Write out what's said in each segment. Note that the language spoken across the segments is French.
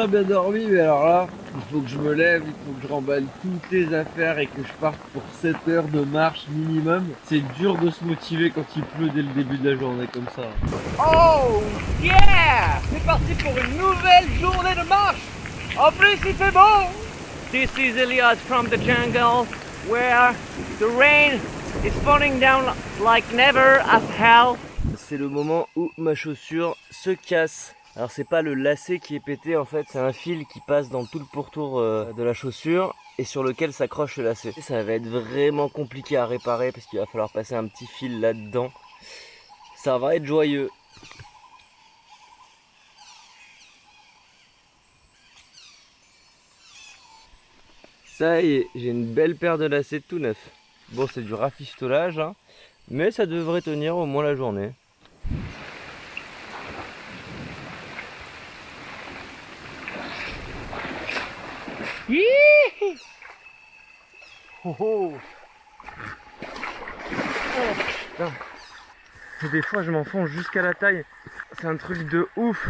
super bien dormi, mais alors là, il faut que je me lève, il faut que je remballe toutes les affaires et que je parte pour 7 heures de marche minimum. C'est dur de se motiver quand il pleut dès le début de la journée comme ça. Oh yeah! C'est parti pour une nouvelle journée de marche! En plus, il fait beau! This is Elias from the jungle, where the rain is falling down like never as hell. C'est le moment où ma chaussure se casse. Alors c'est pas le lacet qui est pété en fait, c'est un fil qui passe dans tout le pourtour de la chaussure et sur lequel s'accroche le lacet. Et ça va être vraiment compliqué à réparer parce qu'il va falloir passer un petit fil là-dedans. Ça va être joyeux. Ça y est, j'ai une belle paire de lacets tout neuf. Bon, c'est du rafistolage, hein, mais ça devrait tenir au moins la journée. Oh oh. Oh, et des fois je m'enfonce jusqu'à la taille. C'est un truc de ouf.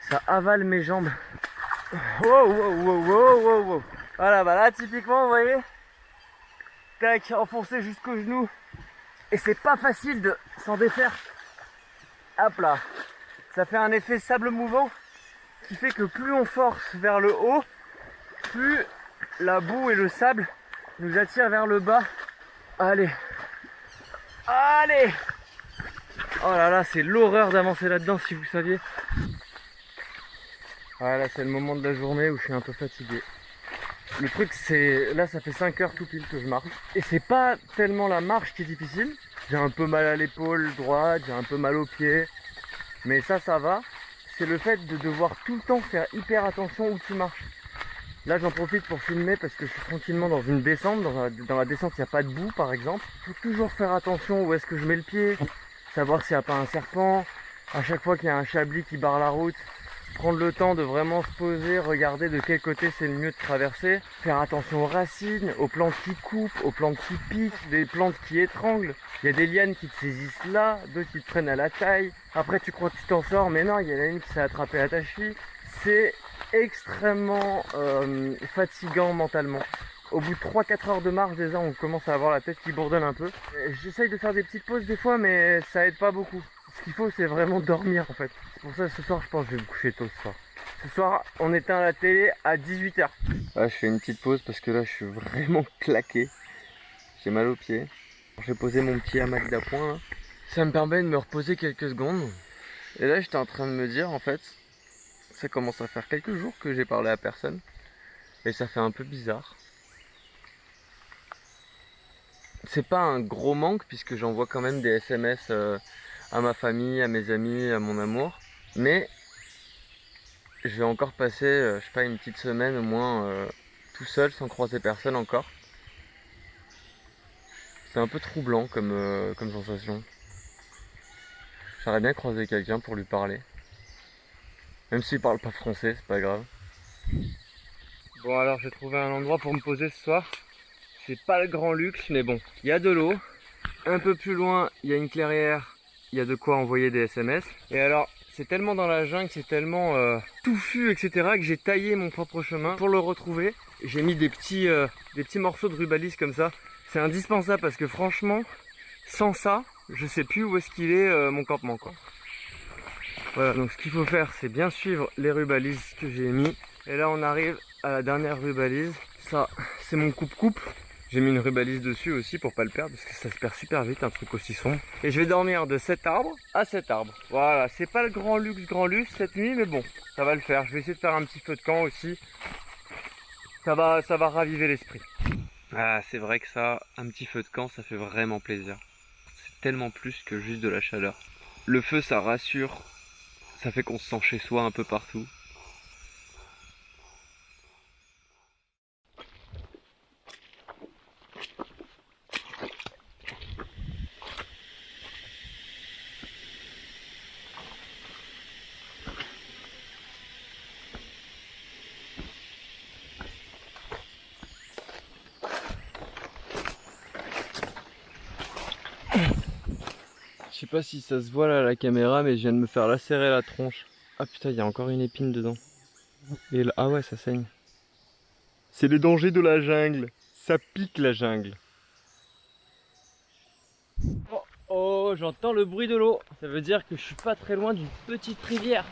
Ça avale mes jambes. Wow, wow, wow, wow, wow, wow. Voilà, bah là typiquement vous voyez, tac, enfoncé jusqu'au genou. Et c'est pas facile de s'en défaire. Hop là. Ça fait un effet sable mouvant qui fait que plus on force vers le haut, plus la boue et le sable nous attirent vers le bas. Allez. Allez. Oh là là, c'est l'horreur d'avancer là-dedans si vous saviez. Voilà, c'est le moment de la journée où je suis un peu fatigué. Le truc c'est, là ça fait 5 heures tout pile que je marche. Et c'est pas tellement la marche qui est difficile. J'ai un peu mal à l'épaule droite, j'ai un peu mal aux pieds. Mais ça va. C'est le fait de devoir tout le temps faire hyper attention où tu marches. Là j'en profite pour filmer parce que je suis tranquillement dans une descente. Dans la descente il n'y a pas de boue par exemple. Il faut toujours faire attention où est-ce que je mets le pied. Savoir s'il n'y a pas un serpent. À chaque fois qu'il y a un chablis qui barre la route, prendre le temps de vraiment se poser, regarder de quel côté c'est le mieux de traverser, faire attention aux racines, aux plantes qui coupent, aux plantes qui piquent, des plantes qui étranglent. Il y a des lianes qui te saisissent là, d'autres qui te prennent à la taille. Après tu crois que tu t'en sors, mais non, il y en a une qui s'est attrapée à ta cheville. C'est extrêmement fatigant mentalement. Au bout de 3-4 heures de marche déjà on commence à avoir la tête qui bourdonne un peu. J'essaye de faire des petites pauses des fois mais ça aide pas beaucoup. Ce qu'il faut c'est vraiment dormir en fait. C'est pour ça ce soir je pense que je vais me coucher tôt ce soir. Ce soir on éteint la télé à 18 h. Là je fais une petite pause parce que là je suis vraiment claqué. J'ai mal aux pieds. J'ai posé mon petit hamac d'appoint là. Ça me permet de me reposer quelques secondes. Et là j'étais en train de me dire en fait, ça commence à faire quelques jours que j'ai parlé à personne. Et ça fait un peu bizarre. C'est pas un gros manque puisque j'envoie quand même des SMS à ma famille, à mes amis, à mon amour. Mais je vais encore passer, je sais pas, une petite semaine au moins tout seul sans croiser personne encore. C'est un peu troublant comme sensation. J'aimerais bien croiser quelqu'un pour lui parler. Même s'il parle pas français, c'est pas grave. Bon alors j'ai trouvé un endroit pour me poser ce soir. C'est pas le grand luxe mais bon, il y a de l'eau. Un peu plus loin, il y a une clairière, il y a de quoi envoyer des SMS. Et alors, c'est tellement dans la jungle, c'est tellement touffu, etc. que j'ai taillé mon propre chemin pour le retrouver. J'ai mis des petits morceaux de rubalis comme ça. C'est indispensable parce que franchement, sans ça, je sais plus où est-ce qu'il est mon campement quoi. Voilà, donc ce qu'il faut faire, c'est bien suivre les rubalises que j'ai mis. Et là, on arrive à la dernière rubalise. Ça, c'est mon coupe-coupe. J'ai mis une rubalise dessus aussi pour pas le perdre parce que ça se perd super vite un truc aussi sombre. Et je vais dormir de cet arbre à cet arbre. Voilà, c'est pas le grand luxe cette nuit mais bon, ça va le faire. Je vais essayer de faire un petit feu de camp aussi. Ça va raviver l'esprit. Ah, c'est vrai que ça, un petit feu de camp, ça fait vraiment plaisir. C'est tellement plus que juste de la chaleur. Le feu, ça rassure. Ça fait qu'on se sent chez soi un peu partout. Je sais pas si ça se voit là à la caméra mais je viens de me faire lacérer la tronche. Ah putain, il y a encore une épine dedans. Et là, ah ouais, ça saigne. C'est les dangers de la jungle. Ça pique la jungle. Oh, oh, j'entends le bruit de l'eau. Ça veut dire que je suis pas très loin d'une petite rivière.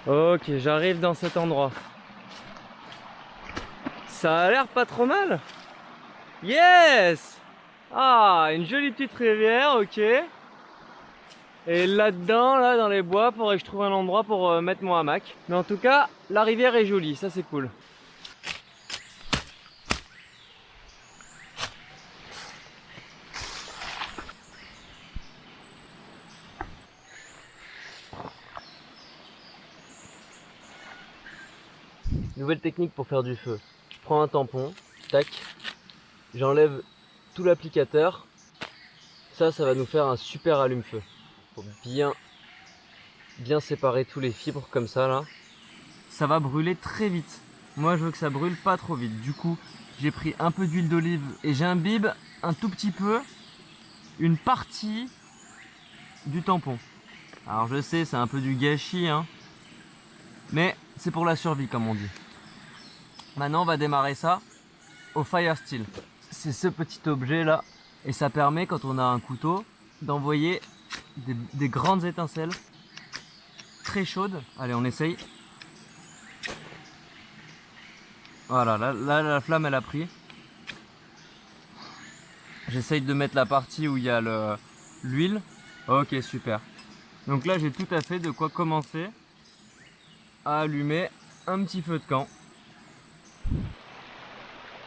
Ok, j'arrive dans cet endroit. Ça a l'air pas trop mal. Yes! Ah, une jolie petite rivière, ok. Et là-dedans, là dans les bois, faudrait que je trouve un endroit pour mettre mon hamac. Mais en tout cas, la rivière est jolie, ça c'est cool. Nouvelle technique pour faire du feu. Je prends un tampon, tac, j'enlève tout l'applicateur. Ça va nous faire un super allume-feu. Faut bien séparer tous les fibres comme ça là. Ça va brûler très vite. Moi je veux que ça brûle pas trop vite. Du coup, j'ai pris un peu d'huile d'olive et j'imbibe un tout petit peu une partie du tampon. Alors je sais, c'est un peu du gâchis, hein, mais c'est pour la survie comme on dit. Maintenant on va démarrer ça au fire steel. C'est ce petit objet là et ça permet quand on a un couteau d'envoyer des grandes étincelles très chaudes. Allez, on essaye. Voilà, là la flamme elle a pris. J'essaye de mettre la partie où il y a l'huile. Ok, super. Donc là j'ai tout à fait de quoi commencer à allumer un petit feu de camp.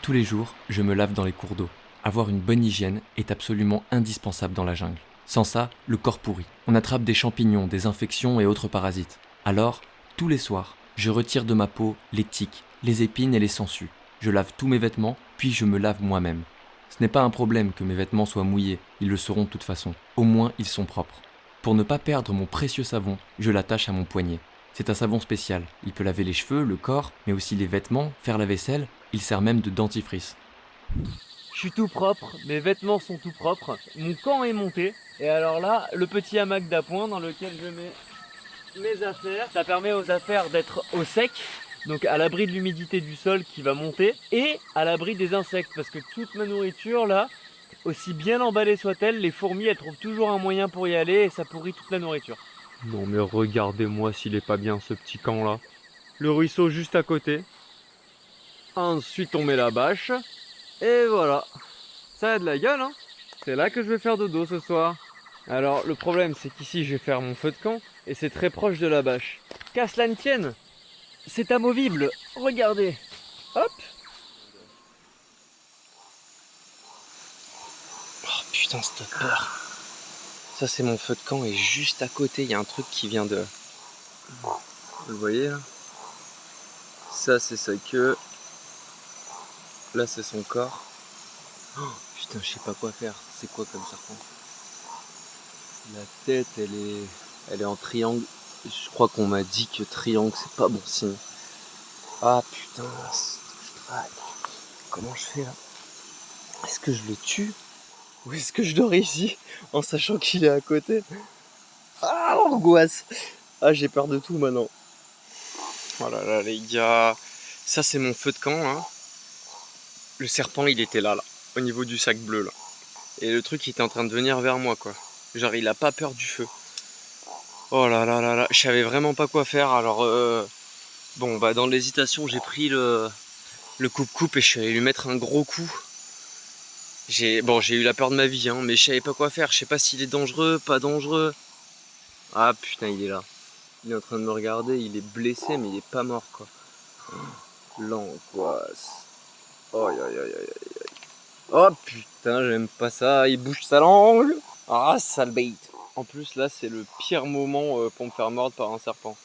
Tous les jours, je me lave dans les cours d'eau. Avoir une bonne hygiène est absolument indispensable dans la jungle. Sans ça, le corps pourrit. On attrape des champignons, des infections et autres parasites. Alors, tous les soirs, je retire de ma peau les tiques, les épines et les sangsues. Je lave tous mes vêtements, puis je me lave moi-même. Ce n'est pas un problème que mes vêtements soient mouillés, ils le seront de toute façon. Au moins, ils sont propres. Pour ne pas perdre mon précieux savon, je l'attache à mon poignet. C'est un savon spécial. Il peut laver les cheveux, le corps, mais aussi les vêtements, faire la vaisselle. Il sert même de dentifrice. Je suis tout propre, mes vêtements sont tout propres, mon camp est monté. Et alors là, le petit hamac d'appoint dans lequel je mets mes affaires. Ça permet aux affaires d'être au sec, donc à l'abri de l'humidité du sol qui va monter, et à l'abri des insectes, parce que toute ma nourriture là, aussi bien emballée soit-elle, les fourmis elles trouvent toujours un moyen pour y aller et ça pourrit toute la nourriture. Non mais regardez-moi s'il est pas bien ce petit camp là. Le ruisseau juste à côté. Ensuite on met la bâche. Et voilà. Ça a de la gueule, hein. C'est là que je vais faire dodo ce soir. Alors le problème c'est qu'ici je vais faire mon feu de camp et c'est très proche de la bâche. Qu'à cela ne tienne, c'est amovible, regardez. Hop. Oh putain, c'était peur. Ça c'est mon feu de camp et juste à côté il y a un truc qui vient de... Vous le voyez là? Ça c'est sa queue. Là c'est son corps. Oh, putain, je sais pas quoi faire. C'est quoi comme serpent? La tête elle est en triangle. Je crois qu'on m'a dit que triangle c'est pas bon signe. Ah putain, comment je fais là? Est-ce que je le tue? Ou est-ce que je dors ici en sachant qu'il est à côté? Ah, l'angoisse! Ah, j'ai peur de tout maintenant. Oh là là les gars, ça c'est mon feu de camp hein. Le serpent il était là, au niveau du sac bleu là. Et le truc il était en train de venir vers moi quoi. Genre il a pas peur du feu. Oh là là là là, je savais vraiment pas quoi faire. Alors bon bah dans l'hésitation j'ai pris le coupe-coupe et je suis allé lui mettre un gros coup. J'ai eu la peur de ma vie hein, mais je savais pas quoi faire. Je sais pas s'il est dangereux, pas dangereux. Ah putain il est là. Il est en train de me regarder, il est blessé mais il est pas mort quoi. L'angoisse. Oh, oh putain, j'aime pas ça, il bouge sa langue. Ah, sale bait. En plus, là, c'est le pire moment pour me faire mordre par un serpent.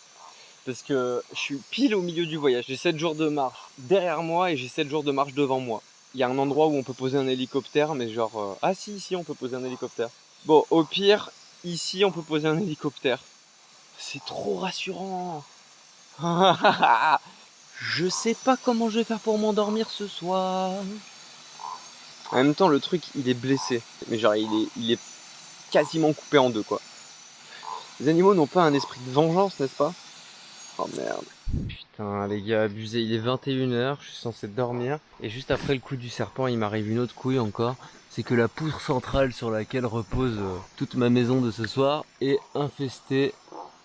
Parce que je suis pile au milieu du voyage. J'ai 7 jours de marche derrière moi et j'ai 7 jours de marche devant moi. Il y a un endroit où on peut poser un hélicoptère, mais genre... Ah si, ici, on peut poser un hélicoptère. Bon, au pire, ici, on peut poser un hélicoptère. C'est trop rassurant. Je sais pas comment je vais faire pour m'endormir ce soir. En même temps, le truc, il est blessé. Mais genre, il est quasiment coupé en deux, quoi. Les animaux n'ont pas un esprit de vengeance, n'est-ce pas? Oh merde. Putain les gars, abusé, il est 21h, je suis censé dormir. Et juste après le coup du serpent, il m'arrive une autre couille encore. C'est que la poutre centrale sur laquelle repose toute ma maison de ce soir est infestée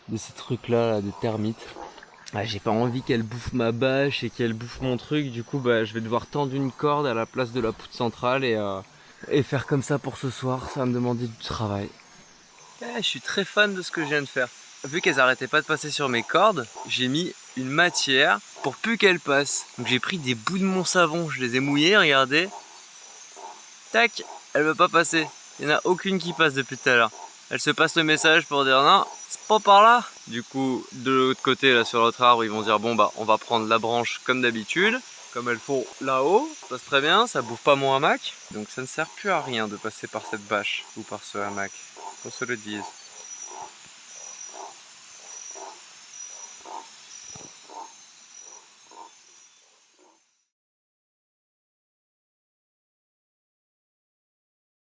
de ces trucs là, de termites. Ah, j'ai pas envie qu'elle bouffe ma bâche et qu'elle bouffe mon truc, du coup bah je vais devoir tendre une corde à la place de la poutre centrale et faire comme ça pour ce soir, ça va me demander du travail. Je suis très fan de ce que je viens de faire. Vu qu'elles arrêtaient pas de passer sur mes cordes, j'ai mis une matière pour plus qu'elles passent. Donc j'ai pris des bouts de mon savon, je les ai mouillés, regardez. Tac, elle veut pas passer. Il n'y en a aucune qui passe depuis tout à l'heure. Elle se passe le message pour dire non, c'est pas par là. Du coup, de l'autre côté, là sur l'autre arbre, ils vont dire bon bah on va prendre la branche comme d'habitude. Comme elles font là-haut, ça passe très bien, ça bouffe pas mon hamac. Donc ça ne sert plus à rien de passer par cette bâche ou par ce hamac, qu'on se le dise.